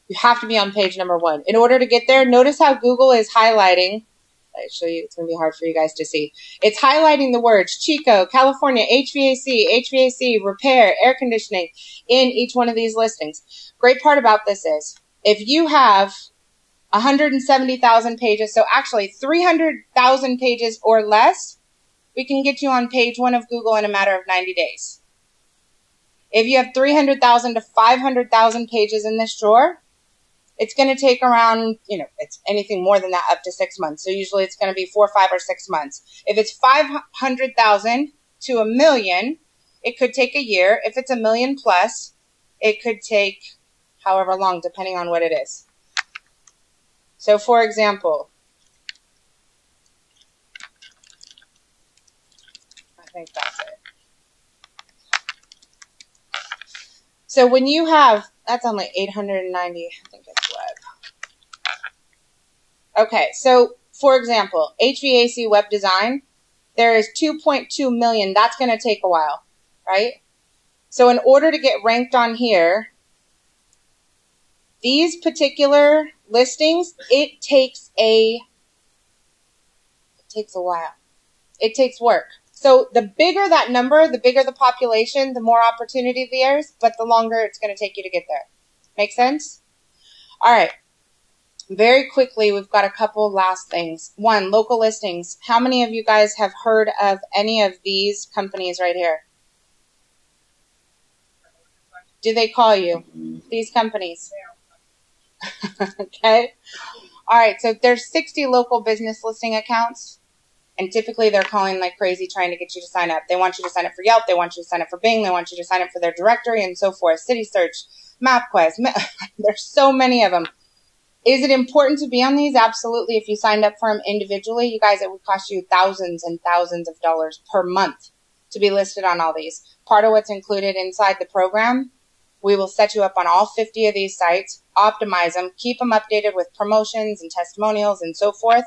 You have to be on page number 1. In order to get there, notice how Google is highlighting. I'll show you. It's going to be hard for you guys to see. It's highlighting the words Chico, California, HVAC, repair, air conditioning in each one of these listings. Great part about this is if you have 170,000 pages, so actually 300,000 pages or less, we can get you on page 1 of Google in a matter of 90 days. If you have 300,000 to 500,000 pages in this drawer, it's going to take around, it's anything more than that up to 6 months. So usually it's going to be 4, 5, or 6 months. If it's 500,000 to 1 million, it could take a year. If it's 1 million plus, it could take however long, depending on what it is. So for example, I think that's it. So when you have, that's only 890, I think it's web. Okay, so for example, HVAC web design, there is 2.2 million. That's going to take a while, right? So in order to get ranked on here, these particular listings, it takes a while. It takes work. So the bigger that number, the bigger the population, the more opportunity there's, but the longer it's going to take you to get there. Make sense? All right. Very quickly, we've got a couple last things. 1, local listings. How many of you guys have heard of any of these companies right here? Do they call you? These companies? Okay. All right. So there's 60 local business listing accounts. And typically they're calling like crazy trying to get you to sign up. They want you to sign up for Yelp. They want you to sign up for Bing. They want you to sign up for their directory and so forth. City Search, MapQuest. There's so many of them. Is it important to be on these? Absolutely. If you signed up for them individually, you guys, it would cost you thousands and thousands of dollars per month to be listed on all these. Part of what's included inside the program, we will set you up on all 50 of these sites, optimize them, keep them updated with promotions and testimonials and so forth,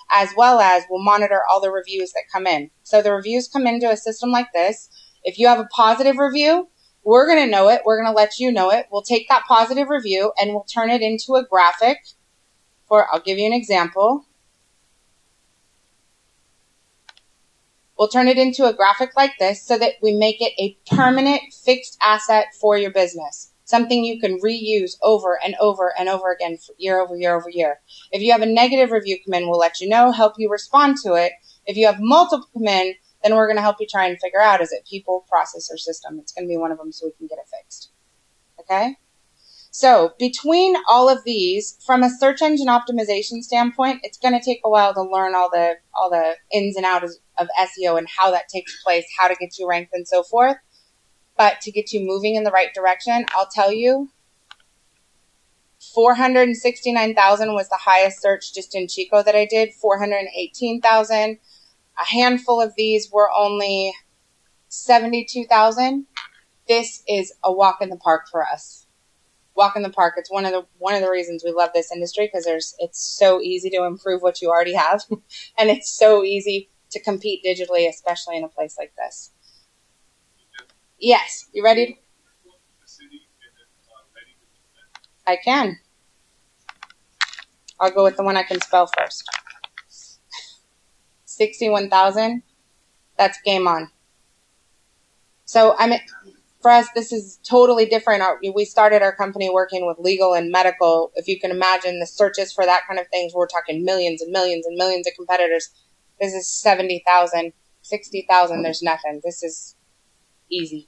as well as we'll monitor all the reviews that come in. So the reviews come into a system like this. If you have a positive review, we're going to know it. We're going to let you know it. We'll take that positive review and we'll turn it into a graphic I'll give you an example. We'll turn it into a graphic like this so that we make it a permanent fixed asset for your business. Something you can reuse over and over and over again year over year over year. If you have a negative review come in, we'll let you know, help you respond to it. If you have multiple come in, then we're going to help you try and figure out, is it people, process, or system? It's going to be one of them so we can get it fixed. Okay? So between all of these, from a search engine optimization standpoint, it's going to take a while to learn all the ins and outs of SEO and how that takes place, how to get you ranked and so forth. But to get you moving in the right direction, I'll tell you, 469,000 was the highest search just in Chico that I did, 418,000. A handful of these were only 72,000. This is a walk in the park for us. Walk in the park. It's one of the reasons we love this industry, because it's so easy to improve what you already have, and it's so easy to compete digitally, especially in a place like this. Yes, you ready? I can. I'll go with the one I can spell first. 61,000. that's game on. So for us, this is totally different. We started our company working with legal and medical. If you can imagine the searches for that kind of things, we're talking millions and millions and millions of competitors. This is 70,000, 60,000. There's nothing. This is easy.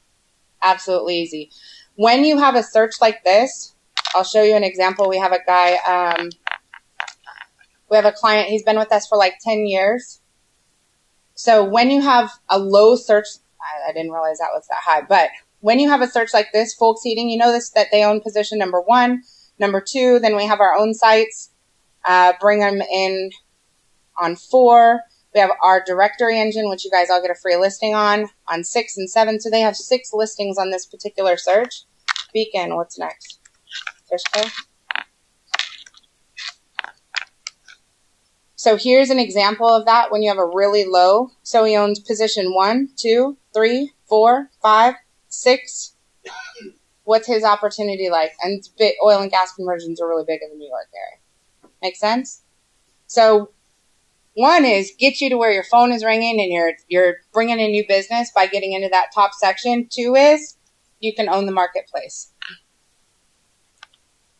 Absolutely easy. When you have a search like this, I'll show you an example. We have a guy, we have a client, he's been with us for like 10 years. So when you have a low search, I didn't realize that was that high, but when you have a search like this, Folks Eating, you notice that they own position number 1, number 2, then we have our own sites, bring them in on 4. We have our directory engine, which you guys all get a free listing on 6 and 7. So they have 6 listings on this particular search. Beacon, what's next? Fishco. So here's an example of that when you have a really low. So he owns position 1, 2, 3, 4, 5, 6. What's his opportunity like? And oil and gas conversions are really big in the New York area. Make sense? So 1 is get you to where your phone is ringing and you're bringing in new business by getting into that top section. 2 is you can own the marketplace.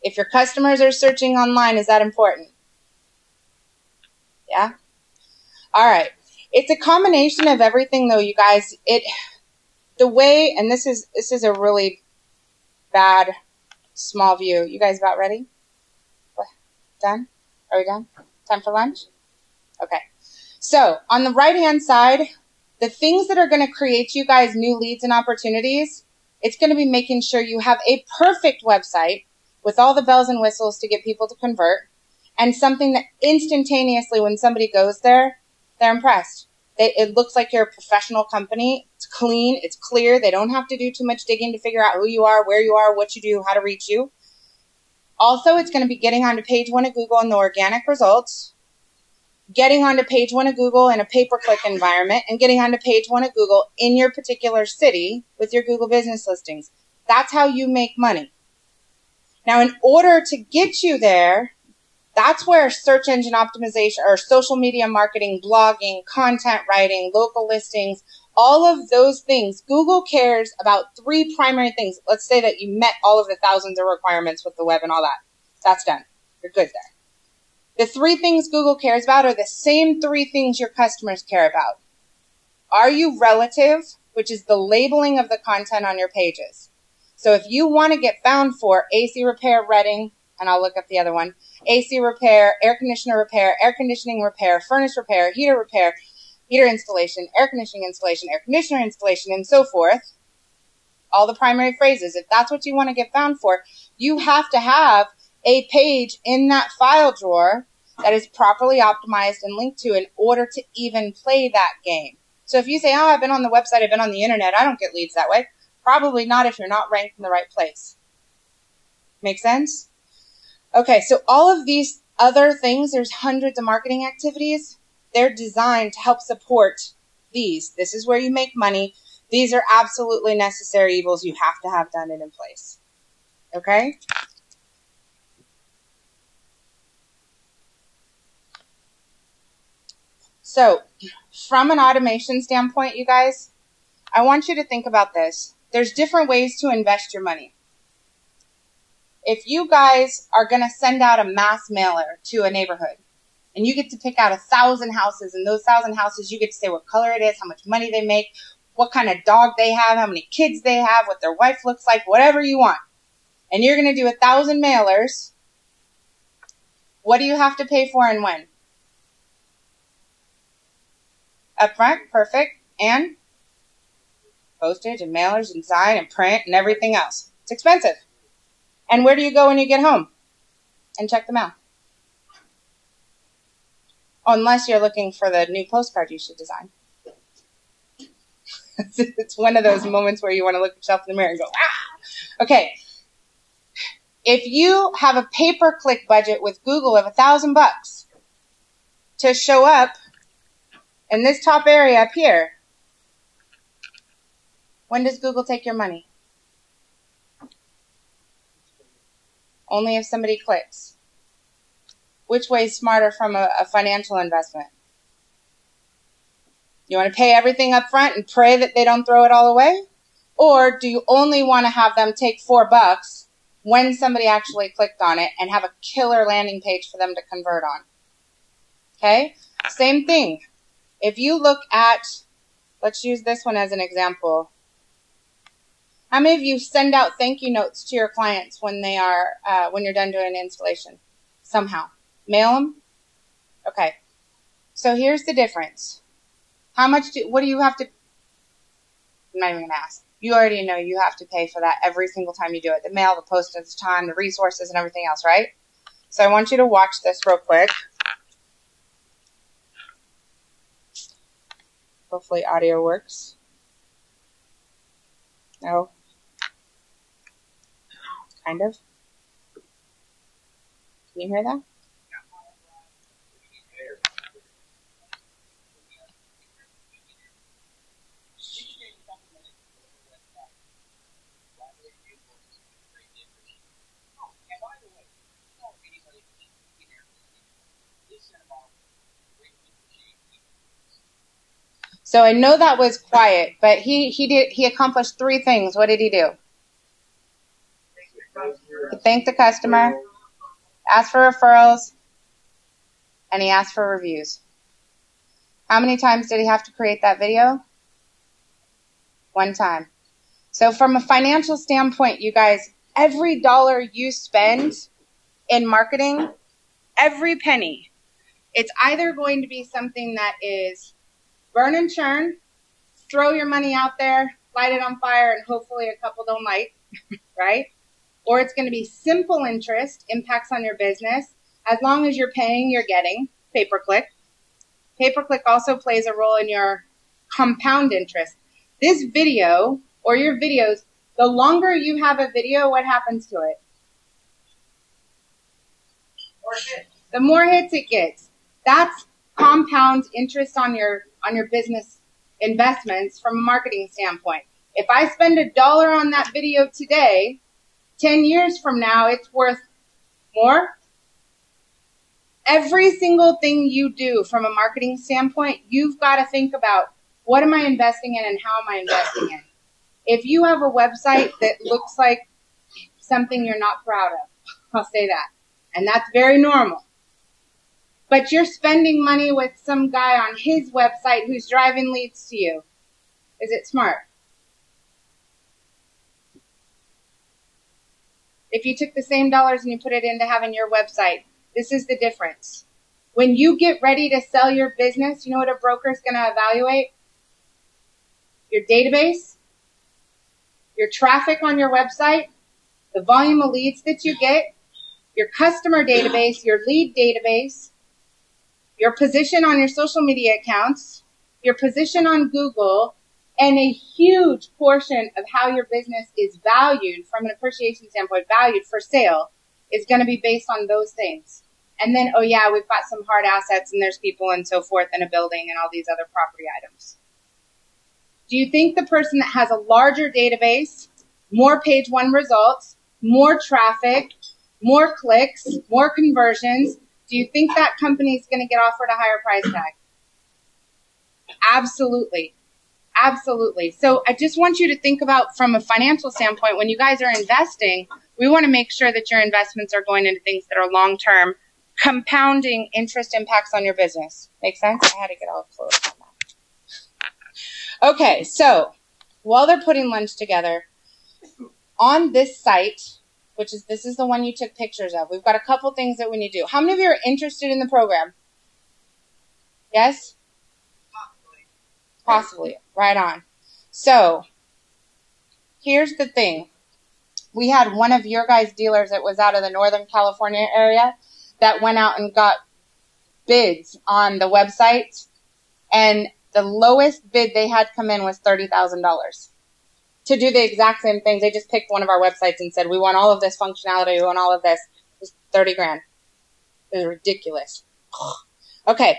If your customers are searching online, is that important? Yeah? All right. It's a combination of everything, though, you guys. The way, and this is a really bad small view. You guys about ready? What? Done? Are we done? Time for lunch? Okay. So on the right-hand side, the things that are going to create you guys new leads and opportunities, it's going to be making sure you have a perfect website with all the bells and whistles to get people to convert, and something that instantaneously when somebody goes there, they're impressed. It looks like you're a professional company. It's clean. It's clear. They don't have to do too much digging to figure out who you are, where you are, what you do, how to reach you. Also, it's going to be getting onto page 1 of Google in the organic results, getting onto page 1 of Google in a pay-per-click environment, and getting onto page 1 of Google in your particular city with your Google business listings. That's how you make money. Now, in order to get you there, that's where search engine optimization or social media marketing, blogging, content writing, local listings, all of those things, Google cares about 3 primary things. Let's say that you met all of the thousands of requirements with the web and all that. That's done. You're good there. The 3 things Google cares about are the same 3 things your customers care about. Are you relative, which is the labeling of the content on your pages? So if you want to get found for AC repair, Reading, and I'll look up the other one, AC repair, air conditioner repair, air conditioning repair, furnace repair, heater installation, air conditioning installation, air conditioner installation, and so forth, all the primary phrases, if that's what you want to get found for, you have to have a page in that file drawer that is properly optimized and linked to in order to even play that game. So if you say, oh, I've been on the website, I've been on the internet, I don't get leads that way. Probably not if you're not ranked in the right place. Make sense? Okay, so all of these other things, there's hundreds of marketing activities. They're designed to help support these. This is where you make money. These are absolutely necessary evils. You have to have done it in place. Okay? So, from an automation standpoint, you guys, I want you to think about this. There's different ways to invest your money. If you guys are going to send out a mass mailer to a neighborhood, and you get to pick out 1,000 houses, and those 1,000 houses, you get to say what color it is, how much money they make, what kind of dog they have, how many kids they have, what their wife looks like, whatever you want. And you're going to do 1,000 mailers. What do you have to pay for and when? Upfront, perfect, and postage and mailers and sign and print and everything else. It's expensive. And where do you go when you get home? And check the mail. Unless you're looking for the new postcard you should design. It's one of those moments where you want to look at yourself in the mirror and go, ah! Okay. If you have a pay-per-click budget with Google of $1,000 to show up in this top area up here, when does Google take your money? Only if somebody clicks. Which way is smarter from a financial investment? You want to pay everything up front and pray that they don't throw it all away? Or do you only want to have them take $4 when somebody actually clicked on it and have a killer landing page for them to convert on? Okay? Same thing. If you look at, let's use this one as an example. How many of you send out thank you notes to your clients when they are, when you're done doing an installation? Somehow. Mail them? Okay. So here's the difference. What do you have to, I'm not even going to ask. You already know you have to pay for that every single time you do it. The mail, the postage, time, the resources, and everything else, right? So I want you to watch this real quick. Hopefully audio works. No. Kind of. Can you hear that? So I know that was quiet, but he accomplished 3 things. What did he do? He thanked the customer, asked for referrals, and he asked for reviews. How many times did he have to create that video? 1 time. So from a financial standpoint, you guys, every dollar you spend in marketing, every penny, it's either going to be something that is burn and churn, throw your money out there, light it on fire, and hopefully a couple don't light, right? Or it's going to be simple interest, impacts on your business. As long as you're paying, you're getting pay-per-click. Pay-per-click also plays a role in your compound interest. This video, or your videos, the longer you have a video, what happens to it? The more hits it gets. That's compound interest on your business investments from a marketing standpoint. If I spend $1 on that video today, 10 years from now, it's worth more. Every single thing you do from a marketing standpoint, you've got to think about, what am I investing in and how am I investing in? If you have a website that looks like something you're not proud of, I'll say that. And that's very normal. But you're spending money with some guy on his website who's driving leads to you. Is it smart? If you took the same dollars and you put it into having your website, this is the difference. When you get ready to sell your business, you know what a broker is going to evaluate? Your database, your traffic on your website, the volume of leads that you get, your customer database, your lead database, your position on your social media accounts, your position on Google, and a huge portion of how your business is valued from an appreciation standpoint, valued for sale, is going to be based on those things. And then, oh yeah, we've got some hard assets and there's people and so forth and a building and all these other property items. Do you think the person that has a larger database, more page 1 results, more traffic, more clicks, more conversions, do you think that company is going to get offered a higher price tag? Absolutely. Absolutely. So I just want you to think about, from a financial standpoint, when you guys are investing, we want to make sure that your investments are going into things that are long-term, compounding interest impacts on your business. Make sense? I had to get all close on that. Okay, so while they're putting lunch together, on this site, this is the one you took pictures of, we've got a couple things that we need to do. How many of you are interested in the program? Yes? Possibly. Right on. So, here's the thing. We had one of your guys' dealers that was out of the Northern California area that went out and got bids on the website, and the lowest bid they had come in was $30,000 to do the exact same things. They just picked one of our websites and said, we want all of this functionality, we want all of this. It was 30 grand. It was ridiculous. Okay,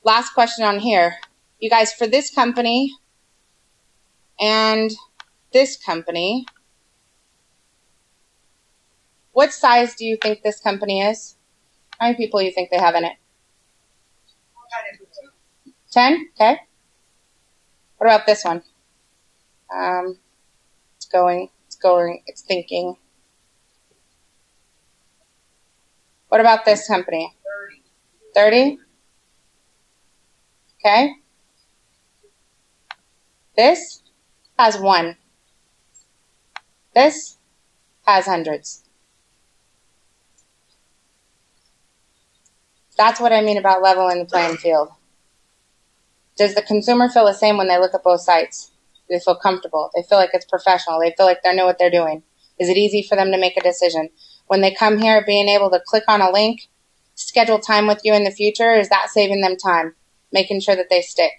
last question on here. You guys, for this company and this company, what size do you think this company is? How many people do you think they have in it? 10? Okay. What about this one? It's going, it's thinking. What about this company? 30? Okay. This has 1. This has hundreds. That's what I mean about leveling the playing field. Does the consumer feel the same when they look at both sites? Do they feel comfortable? They feel like it's professional. They feel like they know what they're doing. Is it easy for them to make a decision? When they come here, being able to click on a link, schedule time with you in the future, is that saving them time? Making sure that they stick.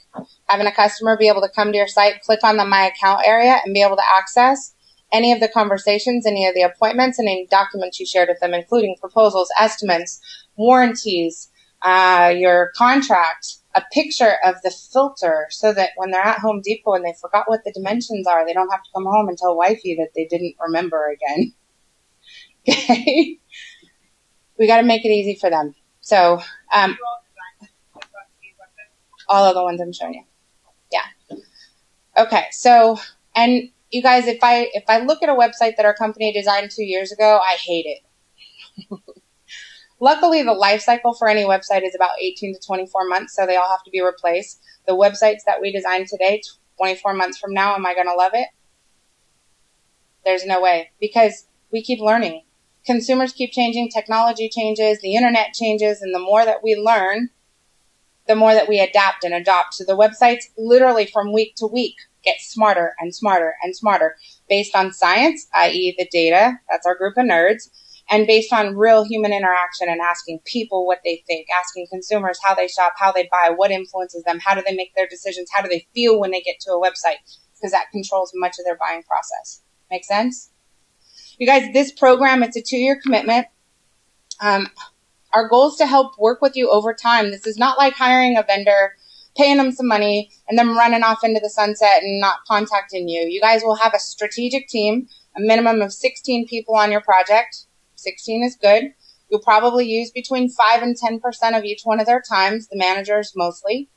Having a customer be able to come to your site, click on the My Account area, and be able to access any of the conversations, any of the appointments, and any documents you shared with them, including proposals, estimates, warranties, your contract, a picture of the filter so that when they're at Home Depot and they forgot what the dimensions are, they don't have to come home and tell wifey that they didn't remember again. Okay? We got to make it easy for them. So, all of the ones I'm showing you. Yeah. Okay. So, and you guys, if I look at a website that our company designed 2 years ago, I hate it. Luckily, the life cycle for any website is about 18 to 24 months, so they all have to be replaced. The websites that we design today, 24 months from now, am I going to love it? There's no way, because we keep learning. Consumers keep changing, technology changes, the internet changes, and the more that we learn, the more that we adapt and adopt. So the websites literally from week to week get smarter and smarter and smarter based on science, i.e. the data, that's our group of nerds, and based on real human interaction and asking people what they think, asking consumers how they shop, how they buy, what influences them, how do they make their decisions, how do they feel when they get to a website, because that controls much of their buying process. Make sense? You guys, this program, it's a 2-year commitment. Our goal is to help work with you over time. This is not like hiring a vendor, paying them some money, and then running off into the sunset and not contacting you. You guys will have a strategic team, a minimum of 16 people on your project. 16 is good. You'll probably use between 5 and 10% of each one of their times, the managers mostly.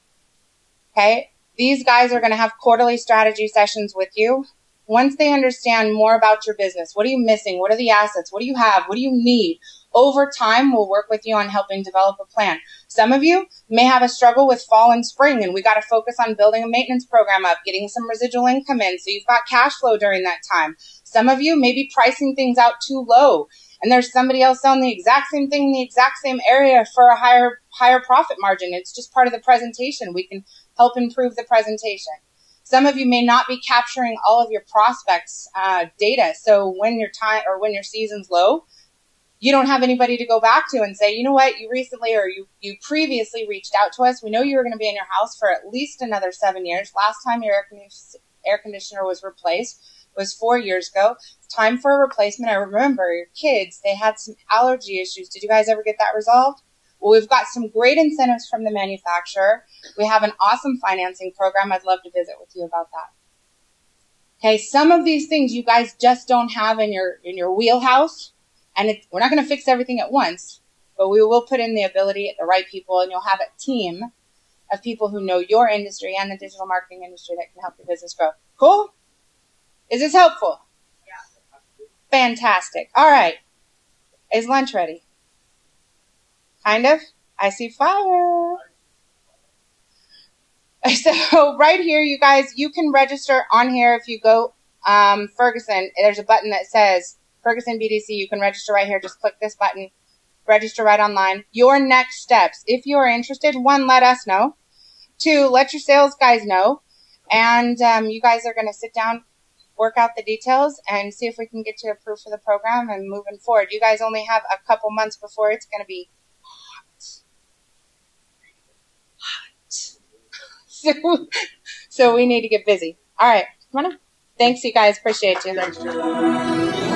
Okay? These guys are going to have quarterly strategy sessions with you. Once they understand more about your business, what are you missing? What are the assets? What do you have? What do you need? Over time, we'll work with you on helping develop a plan. Some of you may have a struggle with fall and spring, and we got to focus on building a maintenance program up, getting some residual income in so you've got cash flow during that time. Some of you may be pricing things out too low, and there's somebody else selling the exact same thing in the exact same area for a higher profit margin. It's just part of the presentation. We can help improve the presentation. Some of you may not be capturing all of your prospects' data. So when your time or when your season's low, you don't have anybody to go back to and say, you know what, you recently or you previously reached out to us. We know you were going to be in your house for at least another 7 years. Last time your air conditioner was replaced was 4 years ago. It's time for a replacement. I remember your kids, they had some allergy issues. Did you guys ever get that resolved? Well, we've got some great incentives from the manufacturer. We have an awesome financing program. I'd love to visit with you about that. Okay, some of these things you guys just don't have in your wheelhouse, and we're not going to fix everything at once, but we will put in the ability at the right people, and you'll have a team of people who know your industry and the digital marketing industry that can help your business grow. Cool? Is this helpful? Yeah. Fantastic. All right. Is lunch ready? Kind of. I see fire. So right here, you guys, you can register on here. If you go Ferguson, there's a button that says Ferguson BDC. You can register right here. Just click this button. Register right online. Your next steps. If you are interested, 1, let us know. 2, let your sales guys know. And you guys are going to sit down, work out the details, and see if we can get you approved for the program and moving forward. You guys only have a couple months before it's going to be so we need to get busy. All right. Come on up. Thanks, you guys. Appreciate you. Thanks, Jen.